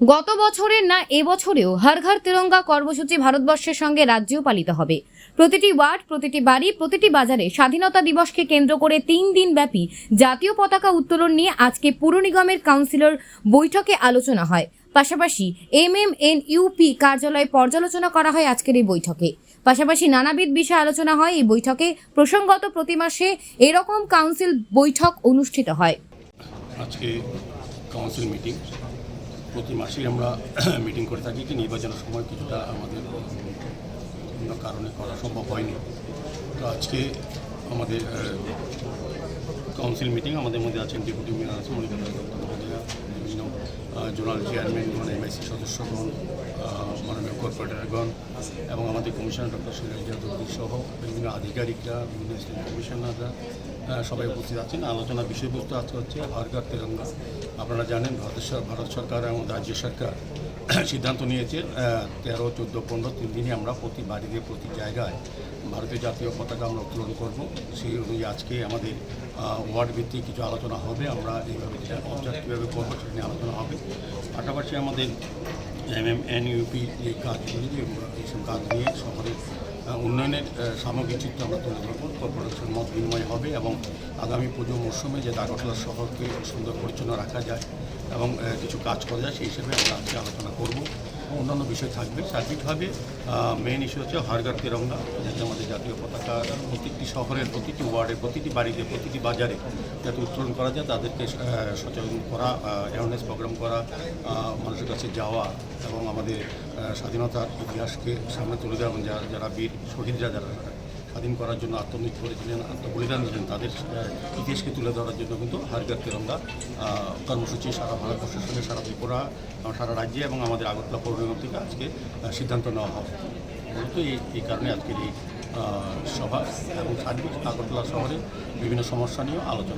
গত বছরের না এবছরেও হর ঘর তিরঙ্গা কর্মসূচি ভারতবর্ষের সঙ্গে রাজ্যেও পালিত হবে। প্রতিটি ওয়ার্ড, প্রতিটি বাড়ি, প্রতিটি বাজারে স্বাধীনতা দিবসকে কেন্দ্র করে 3 দিন ব্যাপী জাতীয় পতাকা উত্তোলন নিয়ে আজকে পুর নিগমের কাউন্সিলর বৈঠকে আলোচনা হয়। পাশাপাশি MMNUP কার্যালয়ে পর্যালোচনা করা হয় আজকের এই বৈঠকে। পাশাপাশি নানাবিধ বিষয়ে আলোচনা হয় এই বৈঠকে। প্রসঙ্গত প্রতি মাসে এরকম কাউন্সিল বৈঠক অনুষ্ঠিত হয়। আজকে কাউন্সিল মিটিং প্রতি মাসেই আমরা মিটিং করে থাকি, কি নির্বাচনের সময় কিছুটা আমাদের বিভিন্ন কারণে করা সম্ভব হয়নি। তো আজকে আমাদের কাউন্সিল মিটিং, আমাদের মধ্যে আছেন ডেপুটি মেয়র আছেন মনিকা মহোদয়া, বিভিন্ন জোনাল চেয়ারম্যান, MIC সদস্যগণ, মাননীয় কর্পোরেটরগণ এবং আমাদের কমিশনার ডক্টর শৈলজা চৌধুরী সহ বিভিন্ন আধিকারিকরা, বিভিন্ন স্টেট কমিশনাররা সবাই উপস্থিত আছেন। আলোচনার বিষয়বস্তু আজকে হচ্ছে হর ঘর তিরঙ্গা। আপনারা জানেন ভারত সরকার এবং রাজ্য সরকার সিদ্ধান্ত নিয়েছে 13, 14, 15 3 দিনই আমরা প্রতি বাড়িতে প্রতি জায়গায় ভারতীয় জাতীয় পতাকা আমরা উত্তোলন করবো। সেই অনুযায়ী আজকে আমাদের ওয়ার্ড ভিত্তিক কিছু আলোচনা হবে। আমরা এইভাবে অবজার্ভ কীভাবে করবো সেটা নিয়ে আলোচনা হবে। পাশাপাশি আমাদের MMNUP যে কাজগুলি, এইসব কাজ নিয়ে শহরের উন্নয়নের সামগ্রিক চিত্র আমরা তুলে ধরবো। কর্পোরেশন মত বিনিময় হবে এবং আগামী পুজো মরশুমে যে আগরতলা শহরকে সুন্দর পরিচ্ছন্ন রাখা যায় এবং কিছু কাজ করা যায় সেই হিসেবে আমরা আজকে আলোচনা করব। অন্যান্য বিষয় থাকবে। সার্বিকভাবে মেইন ইস্যু হচ্ছে হর ঘর তিরঙ্গা, যাতে আমাদের জাতীয় পতাকা প্রতিটি শহরের প্রতিটি ওয়ার্ডে, প্রতিটি বাড়িতে, প্রতিটি বাজারে যাতে উত্তোলন করা যায়, তাদেরকে সচেতন করা, অ্যাওয়ারনেস প্রোগ্রাম করা, মানুষের কাছে যাওয়া এবং আমাদের স্বাধীনতার ইতিহাসকে সামনে তুলে দেওয়া এবং যারা বীর শহীদরা যারা স্বাধীন করার জন্য আত্মমৃত্যু করেছিলেন, আত্মবলিদান দিলেন, তাদের ইতিহাসকে তুলে ধরার জন্য কিন্তু হর ঘর তিরঙ্গা কর্মসূচি সারা ভারতবর্ষের সঙ্গে সারা ত্রিপুরা, সারা রাজ্যে এবং আমাদের আগরতলা পৌর নিগম থেকে আজকে সিদ্ধান্ত নেওয়া হবে। মূলত এই কারণে আজকের এই সভা এবং সার্বিক আগরতলা শহরে বিভিন্ন সমস্যা নিয়েও আলোচনা হবে।